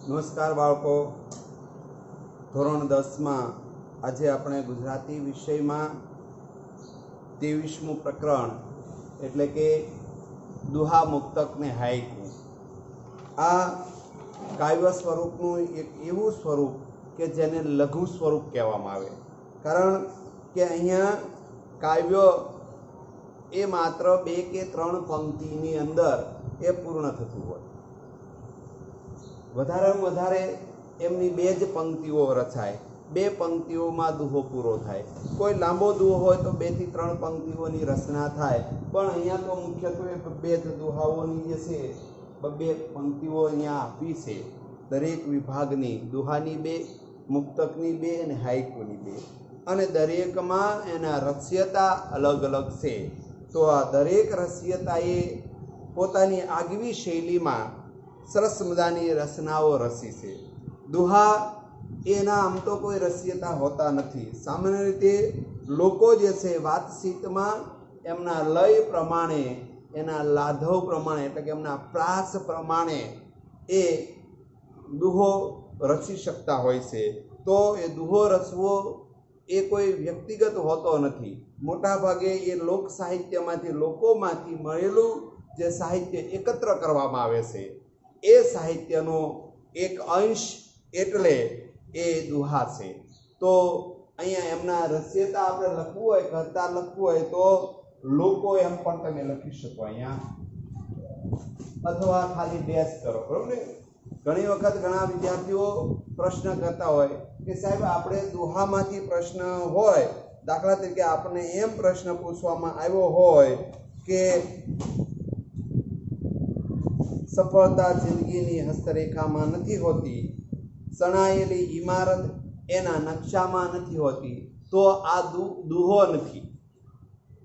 નમસ્કાર બાળકો, ધોરણ 10માં આજે આપણે ગુજરાતી વિષયમાં 23મું પ્રકરણ એટલે કે દુહા મુક્તક ને હાઈકુ, આ કાવ્ય સ્વરૂપનું એક એવું સ્વરૂપ કે જેને લઘુ સ્વરૂપ કહેવામાં આવે, કારણ કે અહીંયા કાવ્ય એ માત્ર 2 કે 3 પંક્તિની અંદર એ પૂર્ણ થતું હોય. વધારેમાં વધારે એમની 2 જ પંક્તિઓ રચાય, 2 પંક્તિઓમાં દુહો પૂરો થાય. કોઈ લાંબો દુહો હોય તો 2 થી 3 પંક્તિઓની રચના થાય, પણ અહીંયા તો મુખ્યત્વે 2 જ દુહાઓની જે છે 2 પંક્તિઓ અહીંયા આપી છે. દરેક વિભાગની દુહાની 2, મુક્તકની 2 અને હાઈકુની 2, અને દરેકમાં એના રચયતા અલગ અલગ છે. તો આ દરેક રચયતાએ પોતાની આગવી શૈલીમાં સરસ મજાની રચનાઓ રચી છે. દુહા એના આમ તો કોઈ રચયતા હોતા નથી. સામાન્ય રીતે લોકો જે છે વાતચીતમાં એમના લય પ્રમાણે, એના લાઘવ પ્રમાણે એટલે કે એમના પ્રાસ પ્રમાણે એ દુહો રચી શકતા હોય છે. તો એ દુહો રચવો એ કોઈ વ્યક્તિગત હોતો નથી. મોટા ભાગે એ લોક સાહિત્યમાંથી, લોકોમાંથી મળેલું જે સાહિત્ય એકત્ર કરવામાં આવે છે એ સાહિત્યનો એક અંશ એટલે એ દુહા છે. તો અહીંયા એમના રચયતા આપણે લખવું હોય, કરતા લખવું હોય તો લોકો એમ પણ તમે લખી શકો અહીંયા, અથવા ખાલી ડેશ કરો, બરોબર ને? ઘણી વખત ઘણા વિદ્યાર્થીઓ પ્રશ્ન કરતા હોય કે સાહેબ આપણે દુહામાંથી પ્રશ્ન હોય, દાખલા તરીકે આપણને એમ પ્રશ્ન પૂછવામાં આવ્યો હોય કે સફળતા જિંદગીની હસ્તરેખામાં નથી હોતી, સણાયેલી ઇમારત એના નકશામાં નથી હોતી, તો આ દુહો નથી.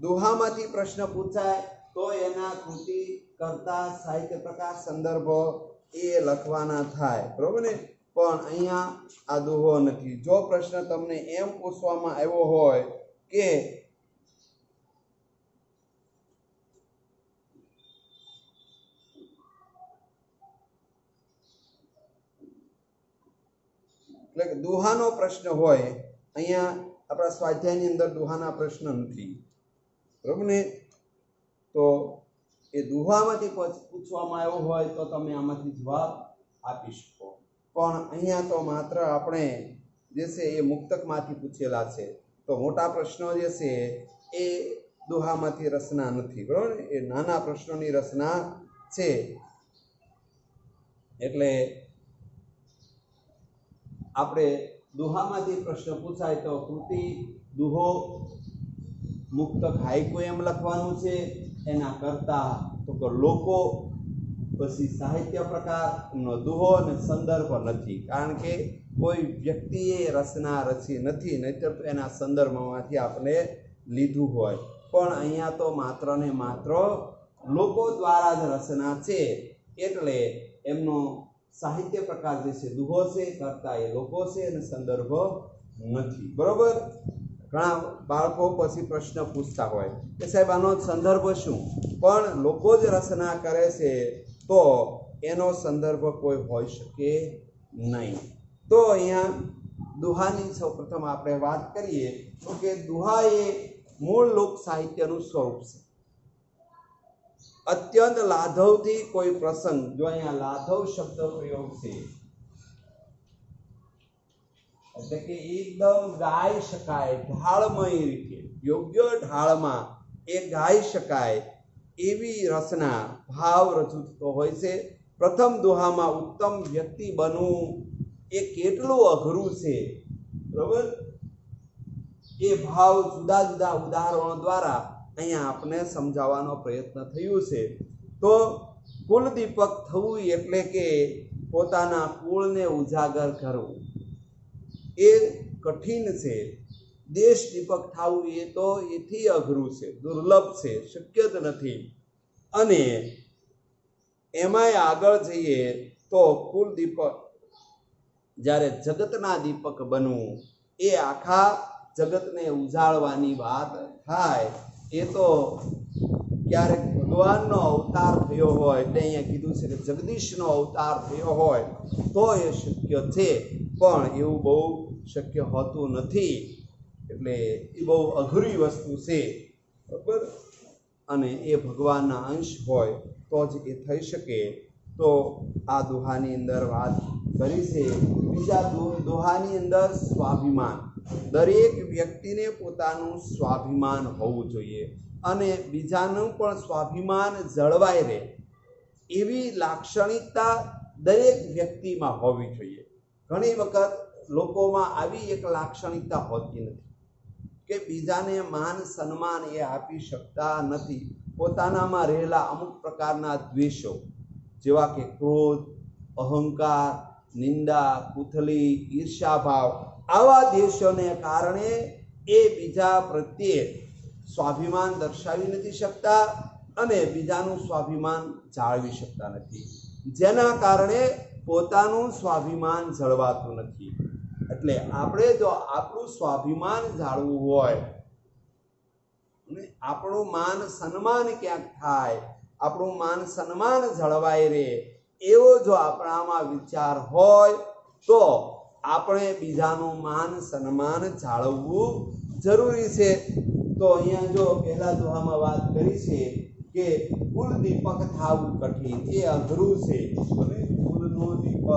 દુહામાંથી પ્રશ્ન પૂછાય તો એના કૃતિ, કરતા, સાહિત્ય પ્રકાર, સંદર્ભ એ લખવાના થાય, બરોબર ને? પણ અહીંયા આ દુહો નથી. જો પ્રશ્ન તમને એમ પૂછવામાં આવ્યો હોય કે એટલે દુહાનો પ્રશ્ન હોય, અહીંયા આપણા સ્વાધ્યાયની અંદર દુહાના પ્રશ્ન નથી, બરોબર ને? તો એ દુહામાંથી પૂછવામાં આવ્યો હોય તો તમે આમાંથી જવાબ આપી શકો. પણ અહીંયા તો માત્ર આપણે જે છે એ મુક્તકમાંથી પૂછેલા છે. તો મોટા પ્રશ્નો જે છે એ દુહામાંથી રચના નથી, બરોબર ને? એ નાના પ્રશ્નોની રચના છે. એટલે આપણે દુહામાંથી પ્રશ્ન પૂછાય તો કૃતિ, દુહો, મુક્તક, હાઈકુ એમ લખવાનું છે. એના કરતા તો કે લોકો, પછી સાહિત્ય પ્રકાર, એમનો દુહો અને સંદર્ભ નથી, કારણ કે કોઈ વ્યક્તિએ રચના રચી નથી, નહીંતર તો એના સંદર્ભમાંથી આપણે લીધું હોય. પણ અહીંયા તો માત્ર ને માત્ર લોકો દ્વારા જ રચના છે, એટલે એમનો સાહિત્ય પ્રકાર જે છે દુહો છે, કરતા એ લોકો છે, અને સંદર્ભ નથી, બરોબર? ઘણા બાળકો પછી પ્રશ્ન પૂછતા હોય કે સાહેબ આનો સંદર્ભ શું? પણ લોકો જ રચના કરે છે તો એનો સંદર્ભ કોઈ હોઈ શકે નહીં. તો અહીંયા દુહાની સૌપ્રથમ આપણે વાત કરીએ તો કે દુહા એ મૂળ લોક સાહિત્યનું સ્વરૂપ છે. અત્યંત લાઘવથી કોઈ પ્રસંગ, જો અહીંયા લાઘવ શબ્દ પ્રયોગ છે એટલે કે એકદમ ગાઈ શકાય, ઢાળમય રીતે, યોગ્ય ઢાળમાં એ ગાઈ શકાય એવી રચના, ભાવ રજૂ થતો હોય છે. પ્રથમ દુહામાં ઉત્તમ વ્યક્તિ બનવું એ કેટલું અઘરું છે, બરોબર? એ ભાવ જુદા જુદા ઉદાહરણો દ્વારા અહીંયા આપણે સમજાવવાનો પ્રયત્ન થયું છે. તો કુલદીપક થવું એટલે કે પોતાના કુળને ઉજાગર કરવું એ કઠિન છે. દેશ દીપક થવું એ તો એથી અઘરું છે, દુર્લભ છે, શક્ય જ નથી. અને એમાંય આગળ જઈએ તો કુલદીપક, જ્યારે જગતના દીપક બનવું, એ આખા જગતને ઉજાળવાની વાત થાય, એ તો ક્યારેક ભગવાનનો અવતાર થયો હોય, એટલે અહીંયા કીધું છે કે જગદીશનો અવતાર થયો હોય તો એ શક્ય છે, પણ એવું બહુ શક્ય હોતું નથી. એટલે એ બહુ અઘરી વસ્તુ છે, બરાબર. અને એ ભગવાનના અંશ હોય તો જ એ થઈ શકે. તો આ દોહાની અંદર વાત કરી છે. બીજા દોહાની અંદર સ્વાભિમાન, દરેક વ્યક્તિને પોતાનું સ્વાભિમાન હોવું જોઈએ અને બીજાનું પણ સ્વાભિમાન જળવાઈ રહે એવી લાક્ષણિકતા દરેક વ્યક્તિમાં હોવી જોઈએ. ઘણી વખત લોકોમાં આવી એક લાક્ષણિકતા હોતી નથી કે બીજાને માન સન્માન એ આપી શકતા નથી. પોતાનામાં રહેલા અમુક પ્રકારના દ્વેષો, જેવા કે ક્રોધ, અહંકાર, નિંદા, કુથલી, ઈર્ષાભાવ, આવા દ્વેષોને કારણે એ બીજા પ્રત્યે સ્વાભિમાન દર્શાવી નથી શકતા અને બીજાનું સ્વાભિમાન જાળવી શકતા નથી, જેના કારણે પોતાનું સ્વાભિમાન જળવાતું નથી. એટલે આપણે જો આપણું સ્વાભિમાન જાળવવું હોય, આપણું માન સન્માન ક્યાંક થાય, આપણું માન સન્માન જળવાઈ રહે, એવો જો આપણામાં વિચાર હોય તો આપણે બીજાનું માન સન્માન જાળવવું જરૂરી છે. તો અહીંયા જો પહેલા દોહામાં વાત કરી છે કે કુલ દીપક થવું કઠિન, એ અઘરું છે. અને કુલનો દીપક,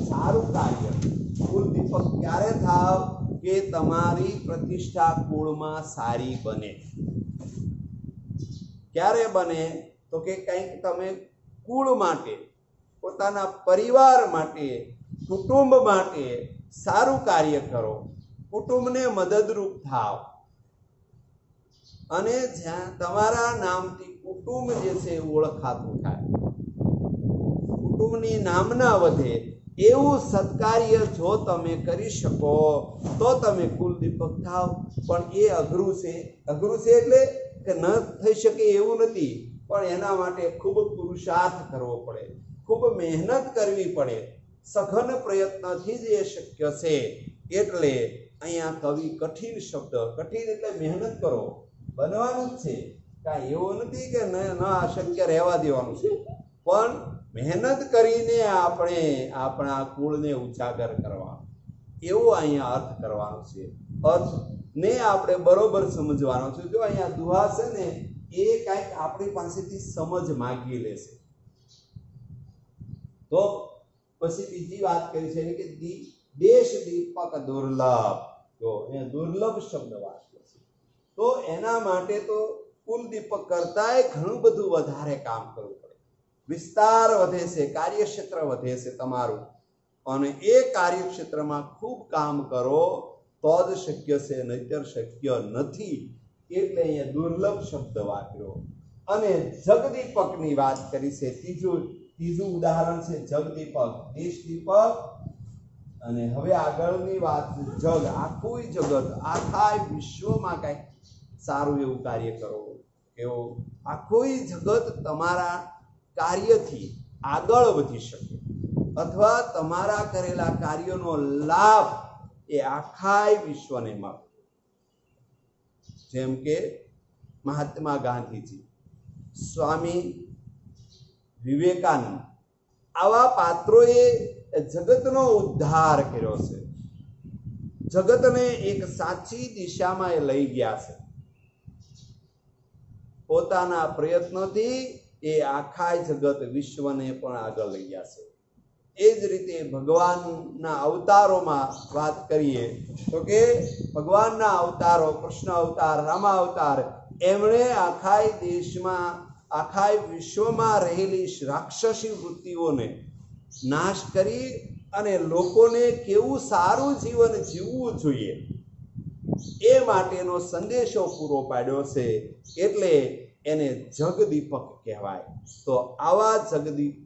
સારું કાર્ય, કુલ દીપક ક્યારે થાવ કે તમારી પ્રતિષ્ઠા કુળમાં સારી બને. ક્યારે બને તો કે કંઈક તમે કુળ માટે, પોતાના પરિવાર માટે, કુટુંબ માટે સારું કાર્ય કરો, કુટુંબને મદદરૂપ થાવ અને જ્યાં તમારા નામથી કુટુંબ જે છે ઓળખાતું થાય, કુટુંબની નામના વધે એવું સત્કાર્ય જો તમે કરી શકો તો તમે કુલદીપક થાવ. પણ એ અઘરું છે. અઘરું છે એટલે કે ન થઈ શકે એવું નથી, પણ એના માટે ખૂબ પુરુષાર્થ કરવો પડે, ખૂબ મહેનત કરવી પડે, સઘન પ્રયત્નથી જ એ શક્ય છે. એટલે અહીંયા કવિ કઠિન શબ્દ, કઠિન એટલે મહેનત કરો, બનવાનું જ છે, કાંઈ એવું નથી કે ન અશક્ય રહેવા દેવાનું છે, પણ મહેનત કરીને આપણે આપણા કુળને ઉજાગર કરવા, એવો અહીંયા અર્થ કરવાનો છે. અર્થ ને આપણે બરોબર સમજવાનો છે. જો અહીંયા દુહા છે ને એ કાંઈક આપણી પાસેથી સમજ માગી લેશે. તો પછી બીજી વાત કરી છે કે દેશ દીપક દુર્લભ. જો અહીંયા દુર્લભ શબ્દ વાત છે, તો એના માટે તો કુલ દીપક કરતાંય ઘણું બધું વધારે કામ કરવું પડે, વિસ્તાર વધે છે, કાર્યક્ષેત્ર વધે છે તમારું, અને એ કાર્યક્ષેત્રમાં ખૂબ કામ કરો તો જ શક્ય છે, નહીતર શક્ય નથી. એટલે અહીંયા દુર્લભ શબ્દ વાપર્યો. અને જગદીપકની વાત કરી છે. ત્રીજું ઉદાહરણ છે જગદીપક, દેશ દીપક. અને હવે આગળની વાત, જગ, આખું જગત, આખા વિશ્વમાં કંઈક સારું એવું કાર્ય કરો, એવું આખું જગત તમારા કાર્યથી આગળ વધી શકે, અથવા તમારા કરેલા કાર્યનો લાભ એ આખા વિશ્વને મળે. જેમ કે મહાત્મા ગાંધીજી, સ્વામી વિવેકાનંદ, આવા પાત્રોએ જગતનો ઉદ્ધાર કર્યો છે, જગતને એક સાચી દિશામાં એ લઈ ગયા છે. પોતાના પ્રયત્નોથી એ આખા જગત વિશ્વને પણ આગળ લઈ ગયા છે. એ જ રીતે ભગવાનના અવતારોમાં વાત કરીએ તો કે ભગવાનના અવતારો, કૃષ્ણ અવતાર, રામા અવતાર, એમણે આખા દેશમાં, આખા વિશ્વમાં રહેલી રાક્ષસી વૃત્તિઓને નાશ કરી અને લોકોને કેવું સારું જીવન જીવવું જોઈએ એ માટેનો સંદેશો પૂરો પાડ્યો છે. એટલે એને જગદીપક કહેવાય. તો આવા જગદીપ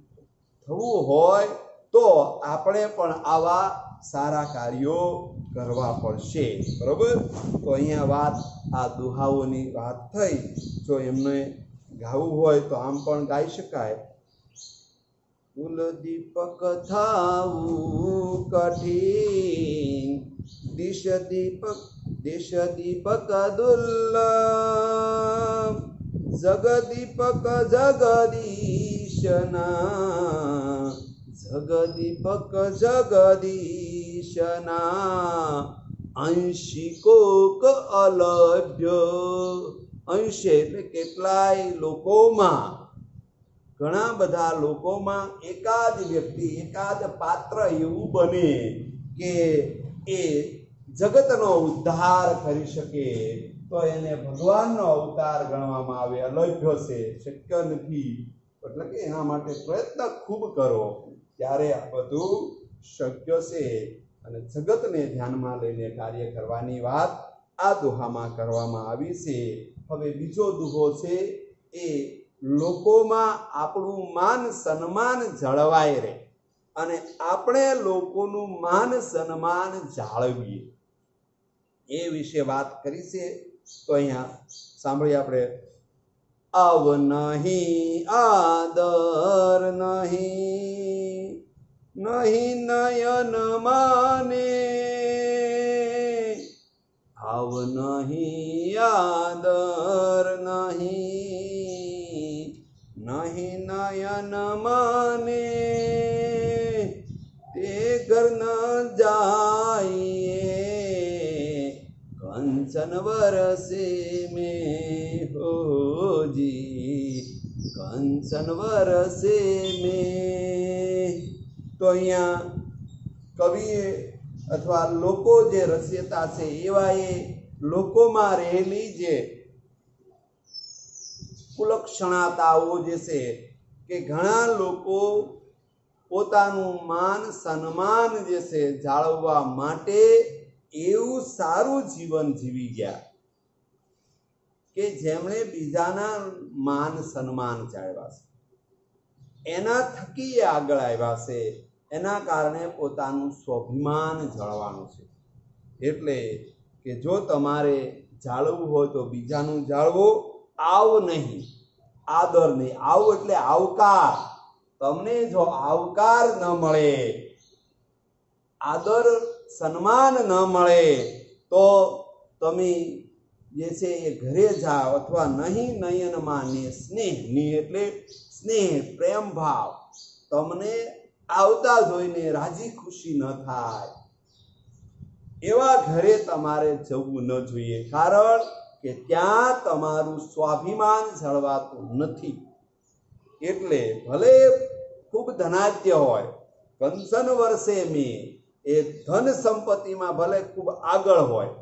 થવું હોય તો આપણે પણ આવા સારા કાર્યો કરવા પડશે, બરોબર. તો અહીંયા વાત આ દુહાઓની વાત થઈ. જો એમને ગાવું હોય તો આમ પણ ગાઈ શકાય. કુલદીપક થાવું કઠિન, દેશ દીપક દુર્લભ, જગદીપક જગદીશના, જગદીપક જગદીશના અંશિકોક અલભ્ય. અંશ એટલે કેટલાય લોકોમાં, ઘણા બધા લોકોમાં એકાદ વ્યક્તિ, એકાદ પાત્ર એવું બને કે એ જગતનો ઉદ્ધાર કરી શકે, તો એને ભગવાનનો અવતાર ગણવામાં આવે. અલભ્ય છે, શક્ય નથી, એટલે કે એના માટે પ્રયત્ન ખૂબ કરો ત્યારે આ બધું શક્ય છે. અને જગતને ધ્યાનમાં લઈને કાર્ય કરવાની વાત આ દુહામાં કરવામાં આવી છે. હવે બીજો દુહો છે એ લોકોમાં આપણું માન સન્માન જળવાય રહે અને આપણે લોકોનું માન સન્માન જાળવીએ એ વિશે વાત કરી છે. તો અહીંયા સાંભળીએ આપણે. આવ નહીં આદર નહીં, નહીં નયન માને, આવ નહીં આદર નહીં, નહીં નયન માને, તે ઘર ન જાઈએ કંચન વરસે में હોજી, કંચન વરસે में. તો અહીંયા કવિએ અથવા લોકો જે રચયતા છે એવા એ લોકોમાં રહેલી જે કુલક્ષણાતાઓ જે છે કે ઘણા લોકો પોતાનું માન સન્માન જે છે જાળવવા માટે એવું સારું જીવન જીવી ગયા કે જેમણે બીજાના માન સન્માન જાળવ્યા છે, એના થકી એ આગળ આવ્યા છે. એના કારણે પોતાનું સ્વાભિમાન જાળવવાનું છે. એટલે કે જો તમારે જાળવવું હોય તો બીજાનું જાળવો. આવ નહીં આદર નહીં. આવ એટલે આવકાર. તમને જો આવકાર ન મળે, આદર સન્માન ન મળે તો તમે જે છે એ ઘરે જાઓ. અથવા નહીં નયનમાં ને સ્નેહ, ની એટલે સ્નેહ પ્રેમ ભાવ, તમને આવતા જોઈને રાજી ખુશી ન થાય એવા ઘરે તમારે જવું ન જોઈએ. કારણ કે ત્યાં તમારું સ્વાભિમાન જળવાતું નથી. એટલે ભલે ખૂબ ધનાઢ્ય હોય, કંચન વર્ષે મેં, એ ધન સંપત્તિમાં ભલે ખૂબ આગળ હોય,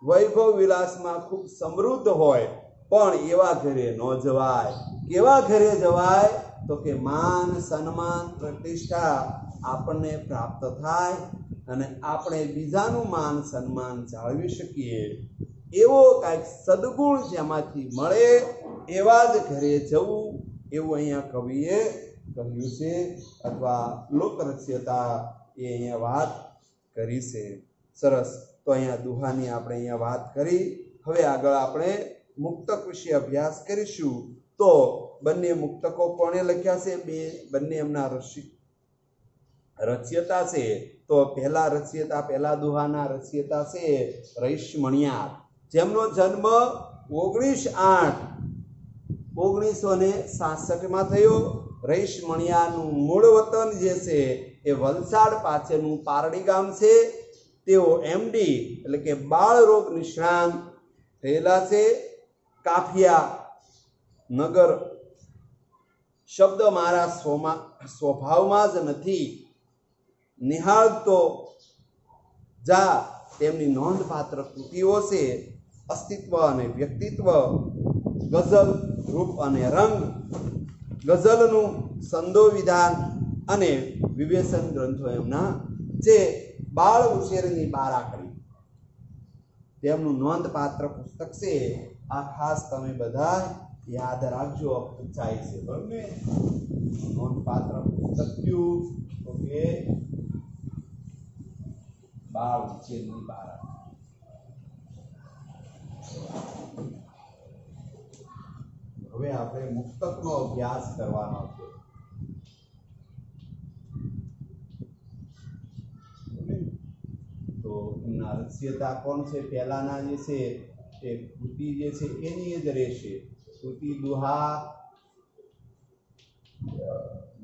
વૈભવ વિલાસમાં ખૂબ સમૃદ્ધ હોય, પણ એવા ઘરે ન જવાય. કેવા ઘરે જવાય? તો કે માન સન્માન પ્રતિષ્ઠા આપણને પ્રાપ્ત થાય અને આપણે બીજાનું માન સન્માન જાળવી શકીએ એવો કાંઈક સદગુણ જેમાંથી મળે એવા જ ઘરે જવું, એવું અહીંયા કવિએ કહ્યું છે અથવા લોકરચયતા એ અહીંયા વાત કરી છે. સરસ. તો અહીંયા દુહાની આપણે અહીંયા વાત કરી. હવે આગળ આપણે મુક્તક વિશે અભ્યાસ કરીશું. તો બંને મુક્તકો કોણે લખ્યા છે? બંને એમના રચયતા છે. તો પહેલા રચયતા, પહેલા દુહાના રચયતા છે રઈશ મણિયાર, જેમનો જન્મ 19/8/1966 થયો. રઈશ મણિયારનું મૂળ વતન જે છે એ વલસાડ પાસેનું પારડી ગામ છે. તેઓ MD એટલે કે બાળ રોગ નિષ્ણાંત થયેલા છે. કાફિયા નગર શબ્દ મારા સ્વભાવમાં જ નથી, નિહાળતો જા તેમની નોંધપાત્ર કૃતિઓ છે. અસ્તિત્વ અને વ્યક્તિત્વ, ગઝલ રૂપ અને રંગ, ગઝલનું સંદો વિધાન અને વિવેચન ગ્રંથો એમના જે બાળ ઉછેરની બારાકડી તેમનું નોંધપાત્ર પુસ્તક છે. આ ખાસ તમે બધા યાદ રાખજો. જાય છે બરાબર. નોંધપાત્ર પુસ્તક કયું? તો કે બાળ ઉછેરની બારાકડી. હવે આપણે મુક્તકનો અભ્યાસ કરવાનો છે. તો એમના રચયતા કોણ છે? પહેલાના જે છે એ કૃતિ જે છે એની જ રહેશે. સ્તુતિ દુહા,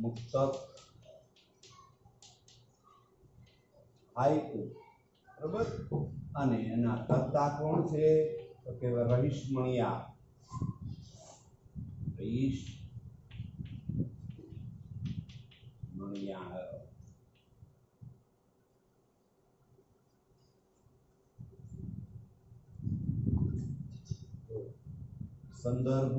મુક્તક, હાઈકુ, બરાબર. અને એના કર્તા કોણ છે? તો કે રહીશ મણિયાર. રહીશ મણિયાર. સંદર્ભ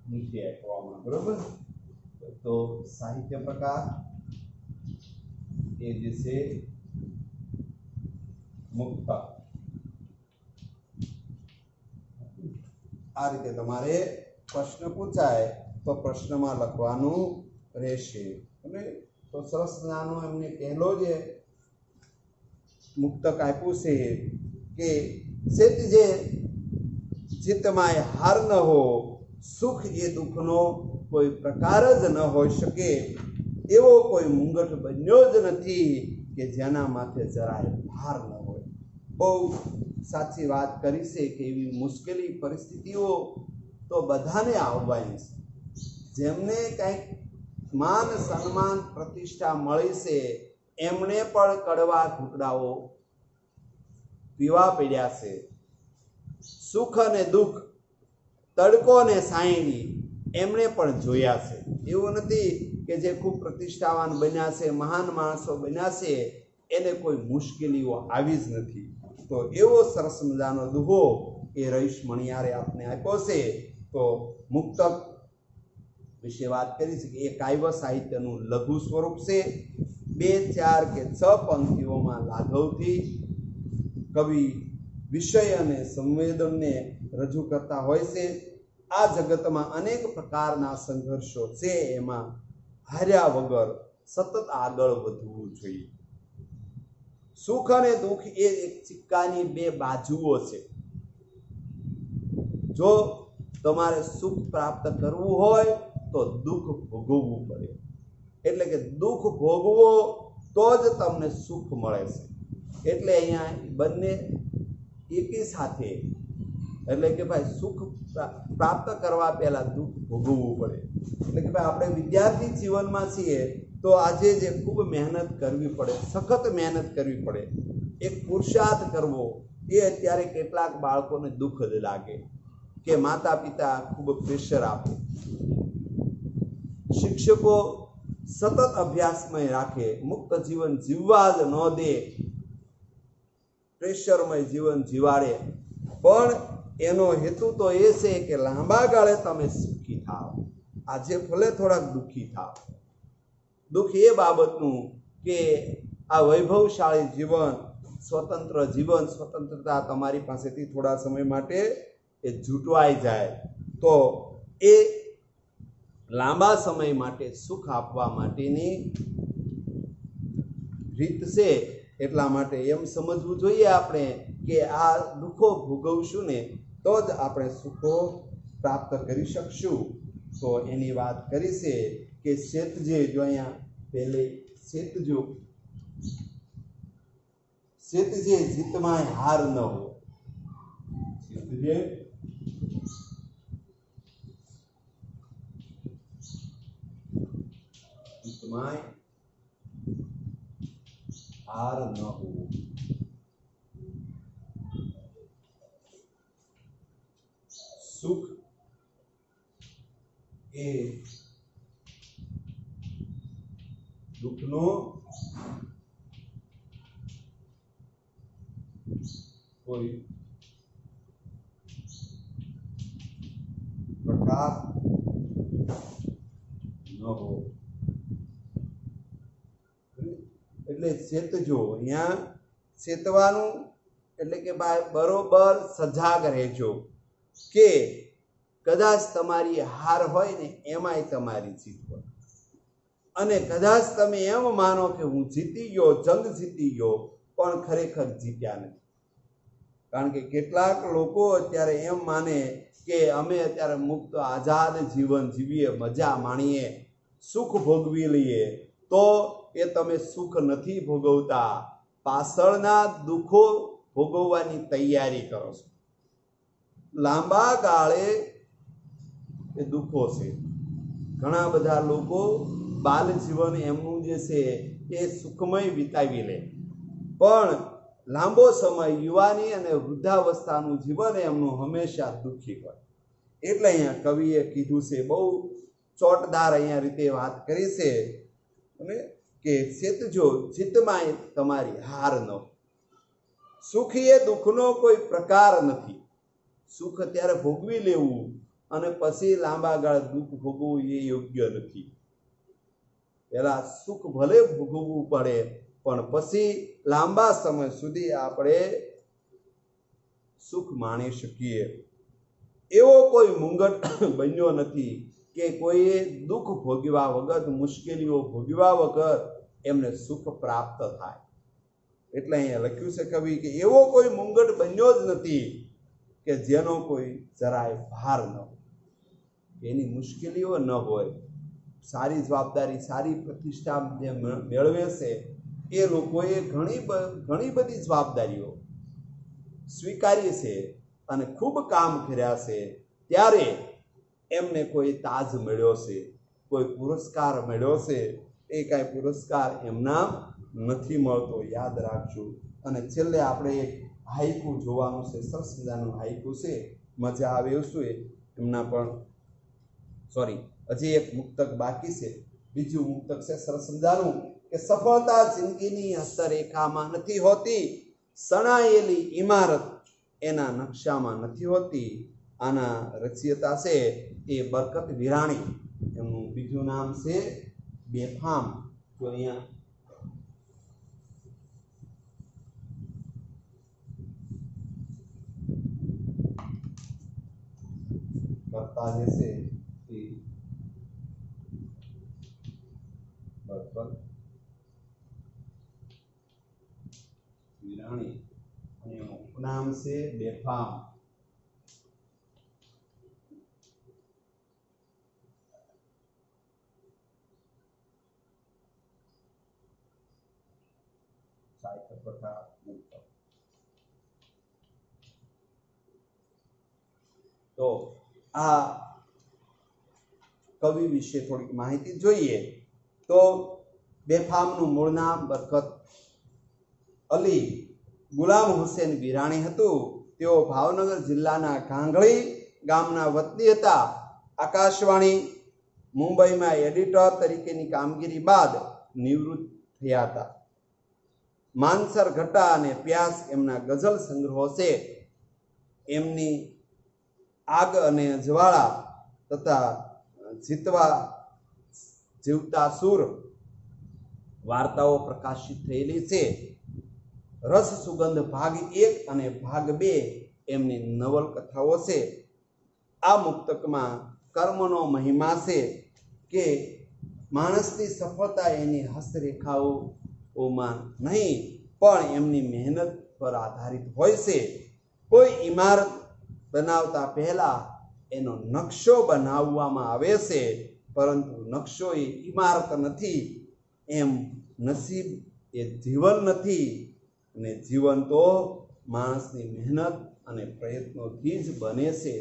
નીચે આપવામાં, બરોબર. તો સાહિત્ય પ્રકાર એ જે છે મુક્તક. આ રીતે તમારે પ્રશ્ન પૂછાય તો પ્રશ્નમાં લખવાનું રહેશે. અને તો સરસ મજાનો એમને કહેલો જે મુક્તક આપ્યું છે કે ચિત્ત જે ચિત્તમાં હાર ન હો, સુખ એ દુઃખનો કોઈ પ્રકાર જ ન હોઈ શકે, એવો કોઈ મુંગટ બન્યો જ નથી કે જેના માથે જરાય ભાર ન હોય. બહુ સાચી વાત કરી છે કે એવી મુશ્કેલી પરિસ્થિતિઓ તો બધાને આવવાની છે. જેમને કંઈક માન સન્માન પ્રતિષ્ઠા મળી છે એમણે પણ કડવા ઘૂંટડાઓ પીવા પડ્યા છે. સુખ અને દુઃખ, તડકો ને સાયડી એમણે પણ જોયા છે. એવું નથી કે જે ખૂબ પ્રતિષ્ઠાવાન બન્યા છે, મહાન માણસો બન્યા છે, એને કોઈ મુશ્કેલીઓ આવી જ નથી. તો એવો સરસ મજાનો દુહો એ રહીશ મણિયારે આપને આપ્યો છે. તો મુક્તક વિશે વાત કરી છે કે એ કાવ્ય સાહિત્યનું લઘુ સ્વરૂપ છે. 2, 4 કે 6 પંક્તિઓમાં લાઘવથી કવિ વિષય અને સંવેદનને રજૂ કરતા હોય છે. આ જગતમાં અનેક પ્રકારના સંઘર્ષો છે, એમાં હાર્યા વગર સતત આગળ વધવું જોઈએ. સુખ અને દુઃખ એ એક સિક્કાની 2 બાજુઓ છે. જો તમારે સુખ પ્રાપ્ત કરવું હોય તો દુઃખ ભોગવવું પડે. એટલે કે દુઃખ ભોગવો તો જ તમને સુખ મળે છે. એટલે અહીંયા બંને એકી સાથે, એટલે કે ભાઈ સુખ પ્રાપ્ત કરવા પહેલા દુઃખ ભોગવવું પડે. એટલે કે ભાઈ આપણે વિદ્યાર્થી જીવનમાં છીએ તો આજે જે ખૂબ મહેનત કરવી પડે, સખત મહેનત કરવી પડે, એક પુરુષાર્થ કરવો, એ અત્યારે કેટલાક બાળકોને દુઃખ જ લાગે કે માતા પિતા ખૂબ પ્રેશર આપે, શિક્ષકો સતત અભ્યાસમય રાખે, મુક્ત જીવન જીવવા જ ન દે, પ્રેશરમય જીવન જીવાડે. પણ એનો હેતુ તો એ છે કે લાંબા ગાળે તમે સુખી થાવ. આજે ભલે થોડાક દુઃખી થાવ. દુઃખ એ બાબતનું કે આ વૈભવશાળી જીવન, સ્વતંત્ર જીવન, સ્વતંત્રતા તમારી પાસેથી થોડા સમય માટે એ જૂટવાઈ જાય તો એ લાંબા સમય માટે સુખ આપવા માટેની રીત છે. એટલા માટે એમ સમજવું જોઈએ આપણે કે આ દુઃખો ભોગવશું ને તો જ આપણે સુખો પ્રાપ્ત કરી શકશું. તો એની વાત કરી છે કે શેતજે, જો અહીંયા પહેલે શેતજો, શેતજે જીતમાં હાર ન હો. શેતજે જીતમાં હાર ન હો. સુખ એ દુઃખનો કોઈ પ્રકાર ન હો. એટલે ચેતજો, અહીંયા ચેતવાનું એટલે કે બરોબર સજાગ રહેજો કે કદાચ તમારી હાર હોય ને એમાંય તમારી જીત હોય, અને કદાચ તમે એમ માનો કે હું જીતી ગયો, જંગ જીતી ગયો, પણ ખરેખર જીત્યા નથી. કારણ કે કેટલાક લોકો અત્યારે એમ માને કે અમે અત્યારે મુક્ત આઝાદ જીવન જીવીએ, મજા માણીએ, સુખ ભોગવી લઈએ, તો એ તમે સુખ નથી ભોગવતા, પાછળના દુઃખો ભોગવવાની તૈયારી કરો છો. લાંબા ગાળે એ દુઃખો છે. ઘણા બધા લોકો બાલ જીવન એમનું જે છે એ સુખમય વિતાવી લે, પણ લાંબો સમય યુવાની અને વૃદ્ધાવસ્થાનું જીવન એમનું હંમેશા દુઃખી હોય. એટલે અહીંયા કવિએ કીધું છે, બહુ ચોટદાર અહીંયા રીતે વાત કરી છે કે સેતજો ચિત્તમાં તમારી હાર ન. સુખી એ દુઃખનો કોઈ પ્રકાર નથી. સુખ અત્યારે ભોગવી લેવું અને પછી લાંબા ગાળે દુઃખ ભોગવવું એ યોગ્ય નથી. પહેલા સુખ ભલે ભોગવવું પડે, પણ પછી લાંબા સમય સુધી આપણે સુખ માણી શકીએ. એવો કોઈ મુંગટ બન્યો નથી કે કોઈએ દુઃખ ભોગવ્યા વગર, મુશ્કેલીઓ ભોગવ્યા વગર એમને સુખ પ્રાપ્ત થાય. એટલે અહીંયા લખ્યું છે કવિ કે એવો કોઈ મુંગટ બન્યો જ નથી કે જેનો કોઈ જરાય ભાર ન હોય, એની મુશ્કેલીઓ ન હોય. સારી જવાબદારી, સારી પ્રતિષ્ઠા જે મેળવે છે એ લોકોએ ઘણી બધી જવાબદારીઓ સ્વીકારી છે અને ખૂબ કામ કર્યા છે, ત્યારે એમને કોઈ તાજ મળ્યો છે, કોઈ પુરસ્કાર મળ્યો છે. એ કાંઈ પુરસ્કાર એમના નથી મળતો, યાદ રાખજો. અને છેલ્લે આપણે એક હાઈકુ જોવાનું છે, સરસ મજાનું હાઈકુ છે, મજા આવે એવું છે એમના. પણ સોરી, હજી એક મુક્તક બાકી છે. બીજું મુક્તક છે સરસ મજાનું કે સફળતા જિંદગીની હસ્તરેખામાં નથી હોતી, સણાયેલી ઇમારત એના નકશામાં નથી હોતી. આના રચયિતા છે એ બરકત વિરાણી. એમનું બીજું નામ છે બેફામ. તો અહીંયા કરતા જે છે એ બરકત વિરાણી અને ઉપનામ છે બેફામ. તો આ કવિ વિશે થોડીક માહિતી જોઈએ તો બેફામનું મૂળ નામ બરકત અલી ગુલામ હુસેન વિરાણી હતું. તેઓ ભાવનગર જિલ્લાના કાંગળી ગામના વતની હતા. આકાશવાણી મુંબઈમાં એડિટર તરીકેની કામગીરી બાદ નિવૃત્ત થયા હતા. માનસર ઘટા અને પ્યાસ એમના ગઝલ સંગ્રહો છે. એમની આગ અને જ્વાળા તથા જીવતા સૂર વાર્તાઓ પ્રકાશિત થયેલી છે. રસ સુગંધ ભાગ 1 અને ભાગ 2 એમની નવલકથાઓ છે. આ મુક્તકમાં કર્મનો મહિમા છે કે માણસની સફળતા એની હસ્તરેખાઓમાં નહીં, પણ એમની મહેનત પર આધારિત હોય છે. કોઈ ઇમારત બનાવતા પહેલા એનો નકશો બનાવવામાં આવે છે, પરંતુ નકશો એ ઇમારત નથી. એમ નસીબ એ જીવન નથી, અને જીવન તો માણસની મહેનત અને પ્રયત્નોથી જ બને છે.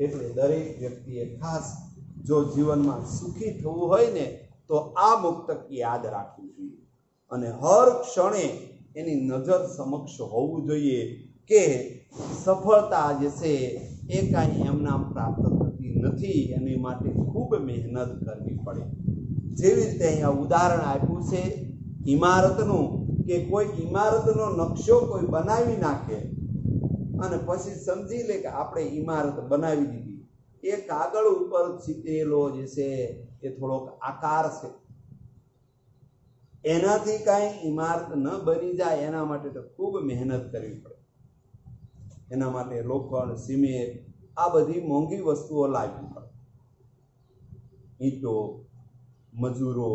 એટલે દરેક વ્યક્તિએ ખાસ જો જીવનમાં સુખી થવું હોય ને તો આ મુક્તક યાદ રાખવું જોઈએ, અને હર ક્ષણે એની નજર સમક્ષ હોવું જોઈએ કે સફળતા જે છે એ કાંઈ એમના પ્રાપ્ત થતી નથી, એની માટે ખૂબ મહેનત કરવી પડે. જેવી રીતે અહીંયા ઉદાહરણ આપ્યું છે ઇમારતનું, કે કોઈ ઇમારતનો નકશો કોઈ બનાવી નાખે અને પછી સમજી લે કે આપણે ઇમારત બનાવી દીધી. એ કાગળ ઉપર ચીતરેલો જે છે એ થોડોક આકાર છે, એનાથી કાંઈ ઇમારત ન બની જાય. એના માટે તો ખૂબ મહેનત કરવી પડે. એના માટે લોખંડ, સિમેન્ટ, આ બધી મોંઘી વસ્તુઓ લાવવી પડે. ઈંટો, મજૂરો,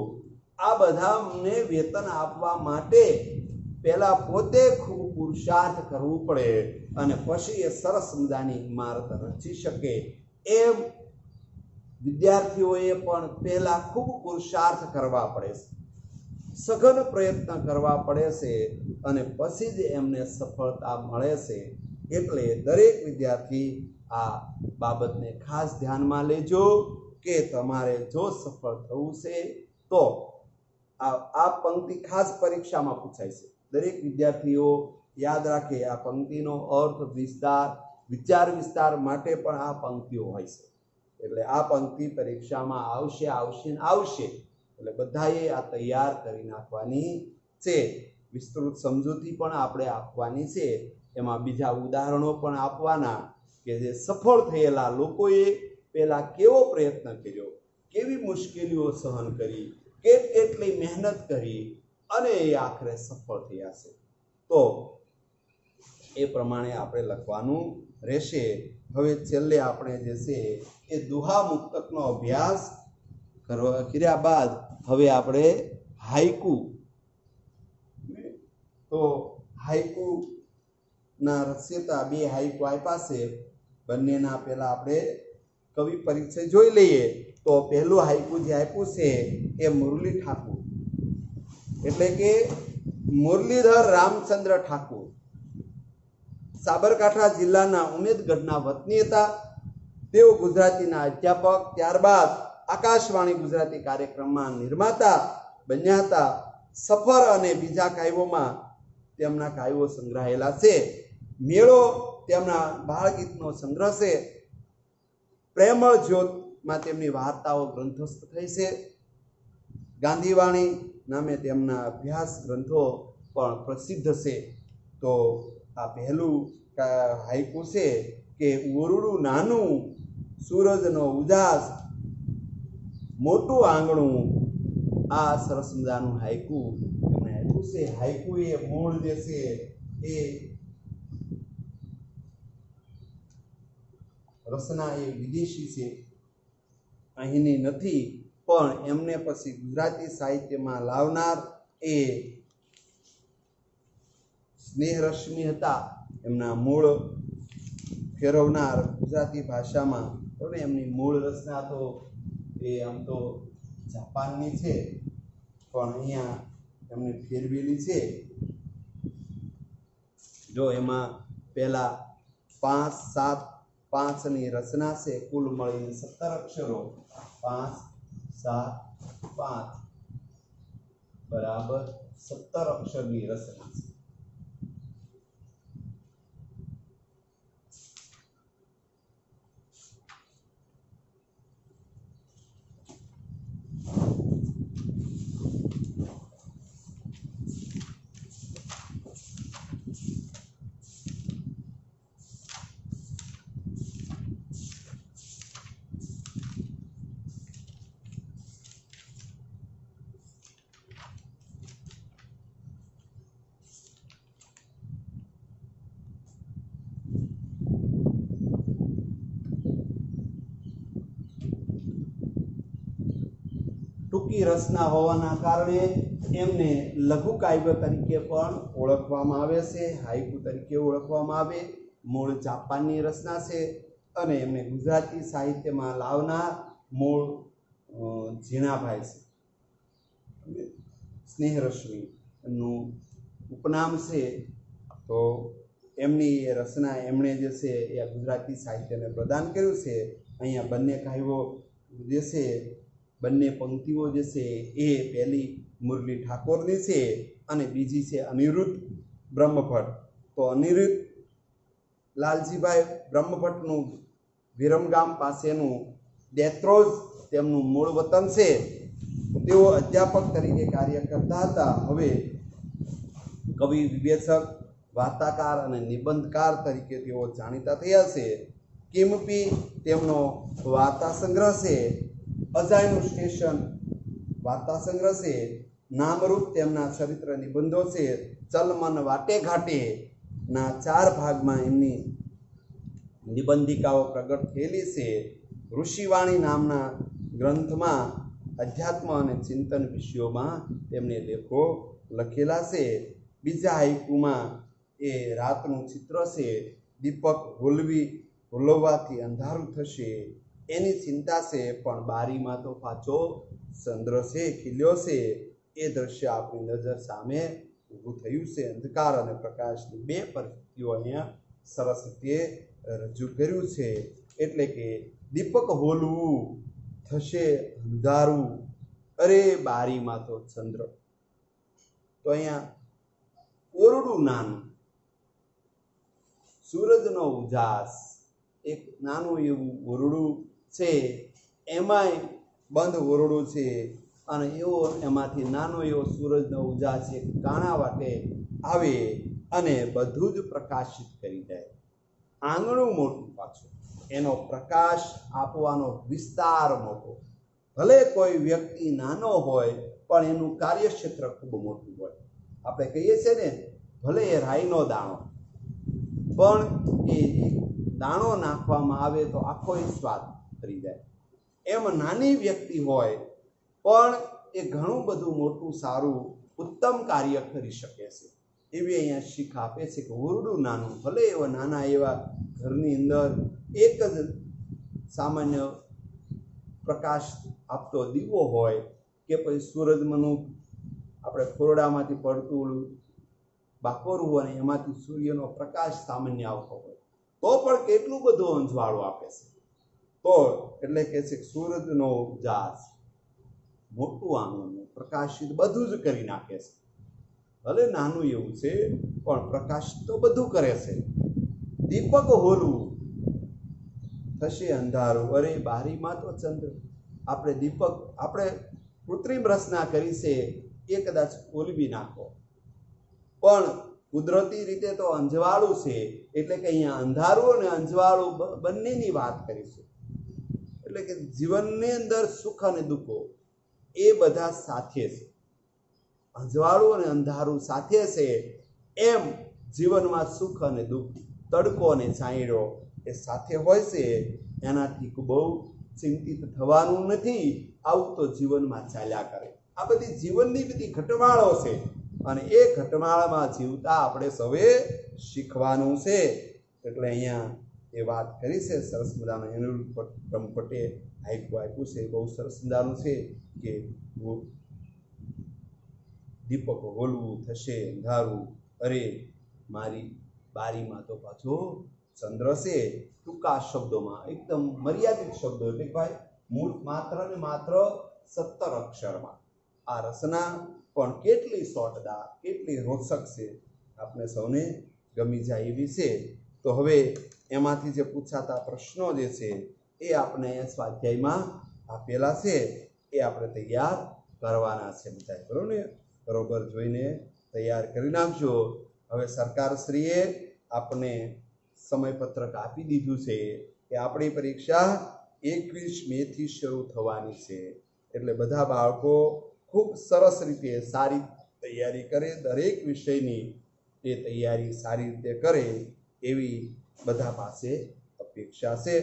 આ બધાને વેતન આપવા માટે પહેલા પોતે ખૂબ પુરુષાર્થ કરવું પડે, અને પછી એ સરસ મજાની ઇમારત રચી શકે. એમ વિદ્યાર્થીઓએ પણ પહેલા ખૂબ પુરુષાર્થ કરવા પડે છે. સઘન પ્રયત્ન કરવા પડે છે અને પછી જ એમને સફળતા મળે છે। એટલે દરેક વિદ્યાર્થી આ બાબતને ખાસ ધ્યાનમાં લેજો કે તમારે જો સફળ થવું છે તો આ પંક્તિ ખાસ પરીક્ષામાં પૂછાય છે। દરેક વિદ્યાર્થીઓ યાદ રાખે, આ પંક્તિનો અર્થ, વિચાર વિસ્તાર માટે પણ આ પંક્તિઓ હોય છે। એટલે આ પંક્તિ પરીક્ષામાં આવશે। એટલે બધાએ આ તૈયાર કરી નાખવાની છે। વિસ્તૃત સમજૂતી પણ આપણે આપવાની છે। એમાં બીજા ઉદાહરણો પણ આપવાના કે જે સફળ થયેલા લોકોએ પહેલા કેવો પ્રયત્ન કર્યો, કેવી મુશ્કેલીઓ સહન કરી, કેટલી મહેનત કરી અને એ આખરે સફળ થયા છે। તો એ પ્રમાણે આપણે લખવાનું રહેશે। હવે છેલ્લે આપણે જે છે એ દુહા મુક્તકનો અભ્યાસ કર્યા બાદ હવે આપણે હાઈકુ, તો હાઈકુ ના રચયિતા બે હાઈકુ આપ્યા છે। બંનેના પહેલા આપણે કવિ પરિચય જોઈ લઈએ। તો પહેલું હાઈકુ જે આપ્યું છે એ મુરલી ઠાકુર, એટલે કે મુરલીધર રામચંદ્ર ઠાકુર સાબરકાંઠા જિલ્લાના ઉમેદગઢના વતની હતા। તેઓ ગુજરાતીના અધ્યાપક, ત્યારબાદ આકાશવાણી ગુજરાતી કાર્યક્રમમાં નિર્માતા બન્યા હતા। સફર અને બીજા કાવ્યોમાં તેમના કાવ્યો સંગ્રહાયેલા છે। મેળો તેમના બાળગીતનો સંગ્રહ છે। પ્રેમળ જ્યોતમાં તેમની વાર્તાઓ ગ્રંથસ્થ થઈ છે। ગાંધીવાણી નામે તેમના અભ્યાસ ગ્રંથો પણ પ્રસિદ્ધ છે। તો આ પહેલું હાઈકુ છે કે ઓરડું નાનું, સૂરજનો ઉજાસ, મોટું આંગણું, આ સરસ મજાનું હાઈકુ એમણે આપ્યું છે। હાઈકુ એ મૂળ જે છે એ રચના એ વિદેશી છે, અહીંની નથી, પણ એમને પછી ગુજરાતી સાહિત્યમાં લાવનાર એ સ્નેહરશ્મિ હતા। એમના મૂળ ફેરવનાર ગુજરાતી ભાષામાં, એમની મૂળ રચના તો એ આમ તો જાપાનની છે, પણ અહીંયા એમને ફેરવેલી છે। જો એમાં પહેલા 5-7-5ની રચના છે, કુલ મળીને 17 અક્ષરો, 5-7-5 બરાબર 17 અક્ષરની રચના છે। ટૂંકી રચના હોવાના કારણે એમને લઘુ કાવ્ય તરીકે પણ ઓળખવામાં આવે છે, હાઈકુ તરીકે ઓળખવામાં આવે। મૂળ જાપાનની રચના છે અને એમને ગુજરાતી સાહિત્યમાં લાવનાર મૂળ ઝીણાભાઈ છે। સ્નેહરશ્મિ એમનું ઉપનામ છે। તો એમની એ રચના એમણે જે છે એ ગુજરાતી સાહિત્યને પ્રદાન કર્યું છે। અહીંયા બંને કાવ્યો જે છે, બંને પંક્તિઓ જે છે એ પહેલી મુરલી ઠાકોરની છે અને બીજી છે અનિરુદ્ધ બ્રહ્મભટ્ટ। તો અનિરુદ્ધ લાલજીભાઈ બ્રહ્મભટ્ટનું વિરમગામ પાસેનું દેત્રોજ તેમનું મૂળ વતન છે। તેઓ અધ્યાપક તરીકે કાર્ય કરતા હતા। હવે કવિ, વિવેચક, વાર્તાકાર અને નિબંધકાર તરીકે તેઓ જાણીતા થયા છે। કિમપી તેમનો વાર્તા સંગ્રહ છે। અજાયનું સ્ટેશન વાર્તા સંગ્રહ છે। નામરૂપ તેમના ચરિત્ર નિબંધો છે। ચલમન વાટે ઘાટે ના 4 ભાગમાં એમની નિબંધિકાઓ પ્રગટ થયેલી છે। ઋષિવાણી નામના ગ્રંથમાં અધ્યાત્મ અને ચિંતન વિષયોમાં તેમને લેખો લખેલા છે। બીજા હાઈકુમાં એ રાતનું ચિત્ર છે। દીપક હોલવવાથી અંધારું થશે એની ચિંતા છે, પણ બારીમાં તો પાછો ચંદ્ર છે, ખીલ્યો છે એ દ્રશ્ય આપણી નજર સામે ઊભું થયું છે. અંધકાર અને પ્રકાશની બે પરિસ્થિતિઓ અહીંયા સરસ રીતે રજૂ કર્યું છે. એટલે કે દીપક હોલવું થશે અંધારું, અરે બારીમાં તો ચંદ્ર. તો અહીંયા ઓરડું નાનું, સૂરજનો ઉજાસ, એક નાનું એવું ઓરડું છે, એમાંય બંધ ઓરડું છે, અને એવો એમાંથી નાનો એવો સૂરજનો ઉજાસ એક કાણા વાટે આવે અને બધું જ પ્રકાશિત કરી દે. આંગણું મોટું પાછું, એનો પ્રકાશ આપવાનો વિસ્તાર મોટો. ભલે કોઈ વ્યક્તિ નાનો હોય પણ એનું કાર્યક્ષેત્ર ખૂબ મોટું હોય. આપણે કહીએ છીએ ને, ભલે એ રાઈનો દાણો, પણ એ દાણો નાખવામાં આવે તો આખો સ્વાદ કરી જાય. એમ નાની વ્યક્તિ હોય પણ એ ઘણું બધું મોટું સારું ઉત્તમ કાર્ય કરી શકે છે. એવી અહીંયા શીખ આપે છે કે ઓરડું નાનું, ભલે એવા નાના એવા ઘરની અંદર એક જ સામાન્ય પ્રકાશ આપતો દીવો હોય કે પછી સૂરજનું આપણે ખોરડામાંથી પડતું બાકોરું હોય અને એમાંથી સૂર્યનો પ્રકાશ સામાન્ય આવતો હોય તો પણ કેટલું બધું અંજવાળું આપે છે. તો એટલે કે છે સૂરજનો ઉજાસ મોટું આંગણું પ્રકાશિત બધું જ કરી નાખે છે. ભલે નાનું એવું છે પણ પ્રકાશ તો બધું કરે છે. દીપક હોલવું થશે અંધારું, અરે બારીમાં તો ચંદ્ર. આપણે દીપક, આપણે કૃત્રિમ રચના કરી છે એ કદાચ ઓલવી નાખો, પણ કુદરતી રીતે તો અંજવાળું છે. એટલે કે અહીંયા અંધારું અને અંજવાળું બંનેની વાત કરીશું. એટલે કે જીવનની અંદર સુખ અને દુઃખો એ બધા સાથે છે. અંજવાળું અને અંધારું સાથે છે, એમ જીવનમાં સુખ અને દુઃખ, તડકો અને છાંયડો એ સાથે હોય છે. એનાથી બહુ ચિંતિત થવાનું નથી. આવું તો જીવનમાં ચાલ્યા કરે. આ બધી જીવનની બધી ઘટમાળો છે, અને એ ઘટમાળમાં જીવતા આપણે સૌએ શીખવાનું છે. એટલે અહીંયા એ વાત કરી છે સરસ મજાનું. એનું પટે આપ્યું છે, બહુ સરસ મજાનું છે કે દીપક હોલવું થશે અંધારું, અરે મારી બારીમાં તો પાછો ચંદ્ર છે. ટૂંકા શબ્દોમાં, એકદમ મર્યાદિત શબ્દો, એટલે ભાઈ મૂળ માત્ર ને માત્ર 17 અક્ષરમાં આ રચના પણ કેટલી સોટદાર, કેટલી રોચક છે, આપણે સૌને ગમી જાય એવી છે. તો હવે એમાંથી જે પૂછાતા પ્રશ્નો જે છે એ આપણે સ્વાધ્યાયમાં આપેલા છે, એ આપણે તૈયાર કરવાના છે બધા. બરોબર ને? બરોબર જોઈને તૈયાર કરી નાખજો. હવે સરકારશ્રીએ આપણે સમયપત્રક આપી દીધું છે કે આપણી પરીક્ષા 21 મેથી શરૂ થવાની છે. એટલે બધા બાળકો ખૂબ સરસ રીતે સારી તૈયારી કરે, દરેક વિષયની એ તૈયારી સારી રીતે કરે એવી બધા પાસે અપેક્ષા છે.